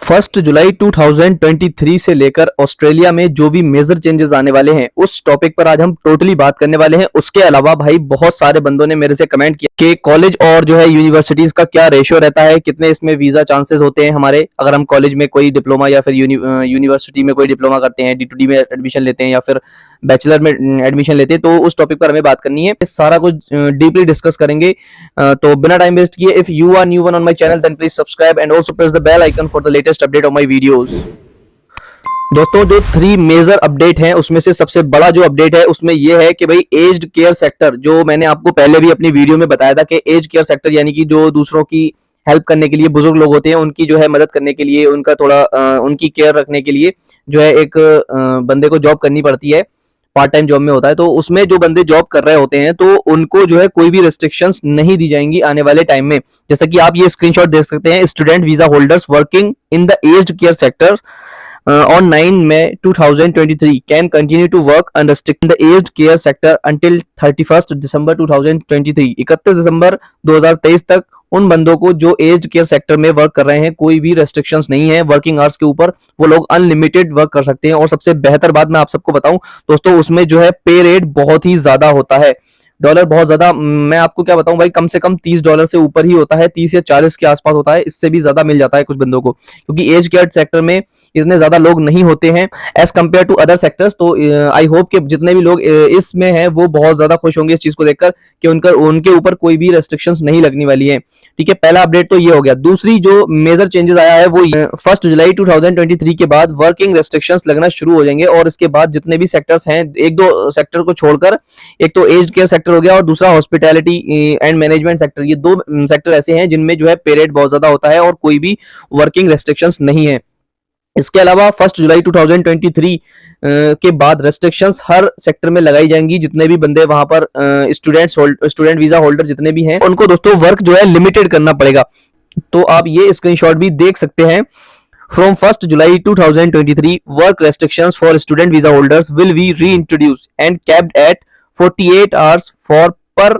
1 जुलाई 2023 से लेकर ऑस्ट्रेलिया में जो भी मेजर चेंजेस आने वाले हैं उस टॉपिक पर आज हम टोटली बात करने वाले हैं। उसके अलावा भाई बहुत सारे बंदों ने मेरे से कमेंट किया कि कॉलेज और जो है यूनिवर्सिटीज का क्या रेशियो रहता है, कितने इसमें वीजा चांसेस होते हैं हमारे, अगर हम कॉलेज में कोई डिप्लोमा या फिर यूनिवर्सिटी में कोई डिप्लोमा करते हैं, D2D में एडमिशन लेते हैं या फिर बैचलर में एडमिशन लेते हैं, तो उस टॉपिक पर हमें बात करनी है। सारा कुछ डीपली डिस्कस करेंगे। तो बिना टाइम वेस्ट किए, if you are new one on my channel then please subscribe and also press the bell icon for the latest update on my videos. दोस्तों, जो 3 मेजर अपडेट हैं उसमें से सबसे बड़ा जो अपडेट है उसमें यह है कि भाई एज्ड केयर सेक्टर, जो मैंने आपको पहले भी अपनी वीडियो में बताया था कि एज केयर सेक्टर यानी कि जो दूसरों की हेल्प करने के लिए बुजुर्ग लोग होते हैं, उनकी जो है मदद करने के लिए, उनका थोड़ा उनकी केयर रखने के लिए जो है एक बंदे को जॉब करनी पड़ती है, पार्ट टाइम जॉब में होता है। तो उसमें जो बंदे जॉब कर रहे होते हैं तो उनको जो है कोई भी रेस्ट्रिक्शंस नहीं दी जाएंगी आने वाले टाइम में। जैसा कि आप ये स्क्रीनशॉट देख सकते हैं, student visa holders working in the aged care sector on 9 May 2023 can continue to work unrestricted in the aged care sector until 31st December 2023। 31 दिसंबर 2023 तक उन बंदों को जो एज केयर सेक्टर में वर्क कर रहे हैं कोई भी रेस्ट्रिक्शंस नहीं है वर्किंग आवर्स के ऊपर, वो लोग अनलिमिटेड वर्क कर सकते हैं। और सबसे बेहतर बात मैं आप सबको बताऊं दोस्तों, उसमें जो है पे रेट बहुत ही ज्यादा होता है, डॉलर बहुत ज्यादा, मैं आपको क्या बताऊं भाई, कम से कम $30 से ऊपर ही होता है, 30 या 40 के आसपास होता है, इससे भी ज्यादा मिल जाता है कुछ बंदों को, क्योंकि एज केयर सेक्टर में इतने ज्यादा लोग नहीं होते हैं as compare to other sectors. तो आई होप कि जितने भी लोग इसमें हैं वो बहुत ज्यादा खुश होंगे इस चीज को देखकर कि उनके ऊपर कोई भी रेस्ट्रिक्शंस नहीं लगने वाली है। ठीक है, पहला अपडेट तो ये हो गया। दूसरी जो मेजर चेंजेस आया है वो 1 जुलाई 2023 के बाद वर्किंग रेस्ट्रिक्शंस लगना शुरू हो जाएंगे, और इसके बाद जितने भी सेक्टर्स हैं, एक दो सेक्टर को छोड़कर, एक तो एज केयर सेक्टर हो गया और दूसरा हॉस्पिटैलिटी एंड मैनेजमेंट सेक्टर, ये 2 सेक्टर ऐसे हैं जिनमें जो है पे रेट बहुत ज्यादा होता है और कोई भी वर्किंग रेस्ट्रिक्शंस नहीं है। इसके अलावा 1 जुलाई 2023 के बाद रेस्ट्रिक्शंस हर सेक्टर में लगाई जाएंगी। जितने भी बंदे वहां पर स्टूडेंट वीजा होल्डर जितने भी हैं उनको दोस्तों वर्क जो है लिमिटेड करना पड़ेगा। तो आप ये स्क्रीनशॉट भी देख सकते हैं। From 1 July 2023, work restrictions for student visa holders will be reintroduced and capped at 48 hours per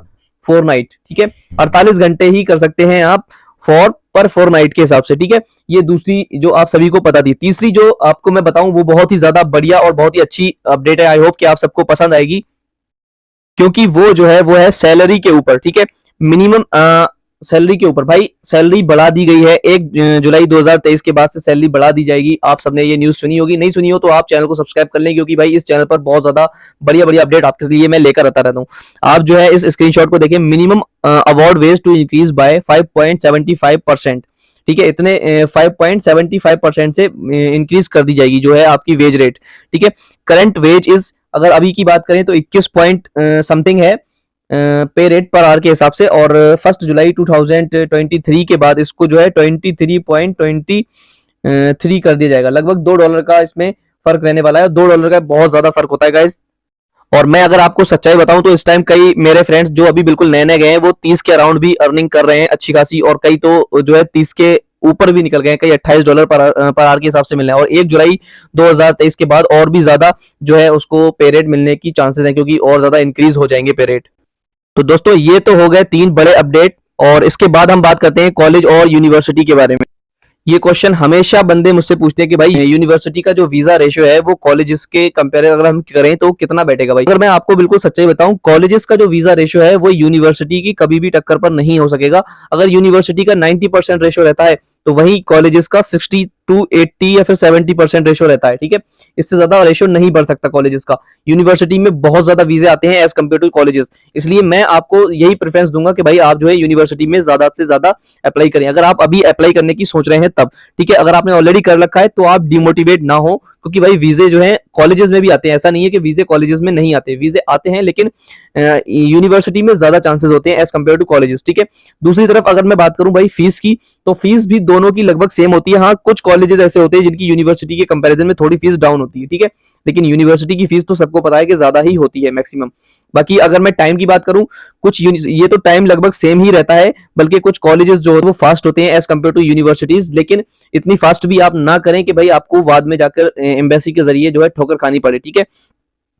fortnight। ठीक है, 48 घंटे ही कर सकते हैं आप पर fortnight के हिसाब से। ठीक है, ये दूसरी जो आप सभी को पता थी। तीसरी जो आपको मैं बताऊं वो बहुत ही ज्यादा बढ़िया और बहुत ही अच्छी अपडेट है, आई होप कि आप सबको पसंद आएगी, क्योंकि वो जो है वो है सैलरी के ऊपर। ठीक है, मिनिमम सैलरी के ऊपर भाई सैलरी बढ़ा दी गई है। 1 जुलाई 2023 के बाद से सैलरी बढ़ा दी जाएगी। आप सबने ये न्यूज सुनी होगी, नहीं सुनी हो तो आप चैनल को सब्सक्राइब कर लें, क्योंकि भाई इस चैनल पर बहुत ज्यादा बढ़िया बढ़िया अपडेट आपके लिए मैं लेकर आता रहता हूँ। आप जो है इस स्क्रीनशॉट को देखिए, minimum award wage to increase by 5.75%। ठीक है, इतने 5.75% से इंक्रीज कर दी जाएगी जो है आपकी वेज रेट। ठीक है, करंट वेज इज, अगर अभी की बात करें तो 21 पॉइंट समथिंग है पे रेट पर आवर के हिसाब से, और 1 जुलाई 2023 के बाद इसको जो है 23.23 कर दिया जाएगा। लगभग $2 का इसमें फर्क रहने वाला है। $2 का बहुत ज्यादा फर्क होता है गाइस। और मैं अगर आपको सच्चाई बताऊं तो इस टाइम कई मेरे फ्रेंड्स जो अभी बिल्कुल नए नए गए हैं वो 30 के अराउंड भी अर्निंग कर रहे हैं अच्छी खासी, और कई तो जो है 30 के ऊपर भी निकल गए हैं, कई $28 पर आवर के हिसाब से मिल रहे हैं। और 1 जुलाई 2023 के बाद और भी ज्यादा जो है उसको पे रेट मिलने की चांसेस हैं, क्योंकि और ज्यादा इंक्रीज हो जाएंगे पे रेट। तो दोस्तों, ये तो हो गए 3 बड़े अपडेट, और इसके बाद हम बात करते हैं कॉलेज और यूनिवर्सिटी के बारे में। ये क्वेश्चन हमेशा बंदे मुझसे पूछते हैं कि भाई यूनिवर्सिटी का जो वीजा रेशियो है वो कॉलेजेस के कंपेयर अगर हम करें तो कितना बैठेगा भाई। अगर मैं आपको बिल्कुल सच्चाई बताऊं, कॉलेजेस का जो वीजा रेशियो है वो यूनिवर्सिटी की कभी भी टक्कर पर नहीं हो सकेगा। अगर यूनिवर्सिटी का 90% रेशियो रहता है तो वही कॉलेजेस का 60 to 80 या फिर 70% रेशियो रहता है। ठीक है, इससे ज्यादा रेशियो नहीं बढ़ सकता कॉलेजेस का। यूनिवर्सिटी में बहुत ज्यादा वीजे आते हैं एज कम्पेयर टू कॉलेजेस, इसलिए मैं आपको यही प्रेफरेंस दूंगा कि भाई आप जो है यूनिवर्सिटी में ज्यादा से ज्यादा अप्लाई करें, अगर आप अभी अप्लाई करने की सोच रहे हैं तब। ठीक है, अगर आपने ऑलरेडी कर रखा है तो आप डिमोटिवेट ना हो, क्योंकि भाई वीजे जो है कॉलेजेस में भी आते हैं, ऐसा नहीं है कि वीजे कॉलेजेस में नहीं आते, वीजे आते हैं, लेकिन यूनिवर्सिटी में ज्यादा चांसेस होते हैं एज कम्पेयर टू कॉलेजेस। ठीक है, दूसरी तरफ अगर मैं बात करूं भाई फीस की, तो फीस भी दोनों की लगभग सेम होती है। हाँ, कुछ कॉलेजेस ऐसे होते हैं जिनकी यूनिवर्सिटी के कंपैरिजन में थोड़ी फीस डाउन होती है। ठीक है, लेकिन यूनिवर्सिटी की फीस तो सबको पता है कि ज्यादा ही होती है मैक्सिमम। बाकी अगर मैं टाइम की बात करूं, कुछ ये तो टाइम लगभग सेम ही रहता है, बल्कि कुछ कॉलेजेस जो है वो फास्ट होते हैं एज कम्पेयर टू यूनिवर्सिटीज, लेकिन इतनी फास्ट भी आप ना करें कि भाई आपको बाद में जाकर एम्बेसी के जरिए जो है ठोकर खानी पड़े। ठीक है,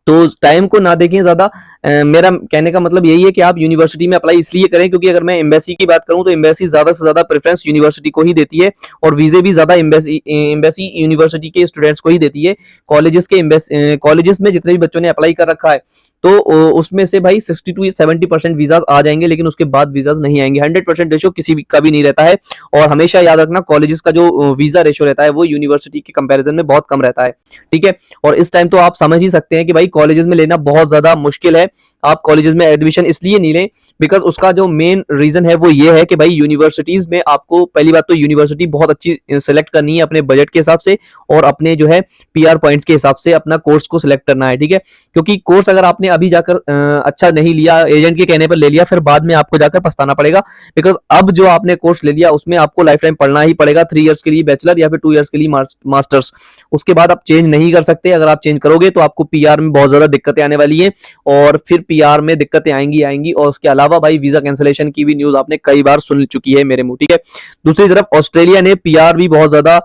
तो टाइम को ना देखें ज्यादा। मेरा कहने का मतलब यही है कि आप यूनिवर्सिटी में अप्लाई इसलिए करें क्योंकि अगर मैं एम्बेसी की बात करूं तो एम्बेसी ज्यादा से ज्यादा प्रेफरेंस यूनिवर्सिटी को ही देती है और वीजे भी ज्यादा एम्बेसी यूनिवर्सिटी के स्टूडेंट्स को ही देती है। कॉलेजेस में जितने भी बच्चों ने अप्लाई कर रखा है तो उसमें से भाई 60 टू 70% वीजाज आ जाएंगे, लेकिन उसके बाद वीजाज नहीं आएंगे। 100% रेशो किसी का भी नहीं रहता है। और हमेशा याद रखना कॉलेजेस का जो वीजा रेशो रहता है वो यूनिवर्सिटी के कंपैरिजन में बहुत कम रहता है, ठीक है। और इस टाइम तो आप समझ ही सकते हैं कि भाई कॉलेजेस में लेना बहुत ज्यादा मुश्किल है। आप कॉलेजेस में एडमिशन इसलिए नहीं लें बिकॉज उसका जो मेन रीजन है वो ये है कि भाई यूनिवर्सिटीज में आपको पहली बात तो यूनिवर्सिटी बहुत अच्छी सेलेक्ट करनी है अपने बजट के हिसाब से और अपने जो है पीआर पॉइंट्स के हिसाब से अपना कोर्स को सिलेक्ट करना है, ठीक है। क्योंकि कोर्स अगर आपने अभी जाकर अच्छा नहीं लिया, एजेंट के कहने पर ले लिया, फिर बाद में आपको जाकर पछताना पड़ेगा। बिकॉज अब जो आपने कोर्स ले लिया उसमें आपको लाइफ टाइम पढ़ना ही पड़ेगा, 3 इयर्स के लिए बैचलर या फिर 2 इयर्स के लिए मास्टर्स। उसके बाद आप चेंज नहीं कर सकते। अगर आप चेंज करोगे तो आपको पीआर में बहुत ज्यादा दिक्कतें आने वाली है और फिर पीआर में दिक्कतें आएंगी। और उसके अलावा भाई वीजा कैंसिलेशन की भी न्यूज आपने कई बार सुन चुकी है मेरे मुंह, ठीक है। दूसरी तरफ ऑस्ट्रेलिया ने पीआर भी बहुत ज्यादा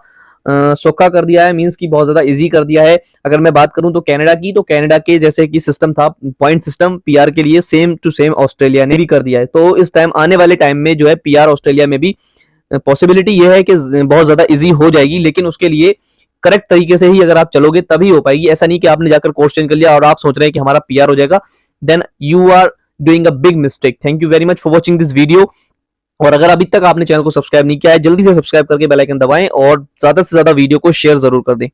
सौखा कर दिया है, मींस की बहुत ज्यादा इजी कर दिया है। अगर मैं बात करूं तो कनाडा की, तो कनाडा के जैसे कि सिस्टम था पॉइंट सिस्टम पीआर के लिए, सेम टू सेम ऑस्ट्रेलिया ने भी कर दिया है। तो इस टाइम आने वाले टाइम में जो है पीआर ऑस्ट्रेलिया में भी पॉसिबिलिटी ये है कि बहुत ज्यादा इजी हो जाएगी, लेकिन उसके लिए करेक्ट तरीके से ही अगर आप चलोगे तभी हो पाएगी। ऐसा नहीं कि आपने जाकर कोर्स चेंज कर लिया और आप सोच रहे हैं कि हमारा पीआर हो जाएगा, then you are doing a big mistake. Thank you very much for watching this video. और अगर अभी तक आपने चैनल को सब्सक्राइब नहीं किया है जल्दी से सब्सक्राइब करके बेल आइकन दबाएं और ज्यादा से ज्यादा वीडियो को शेयर जरूर कर दें।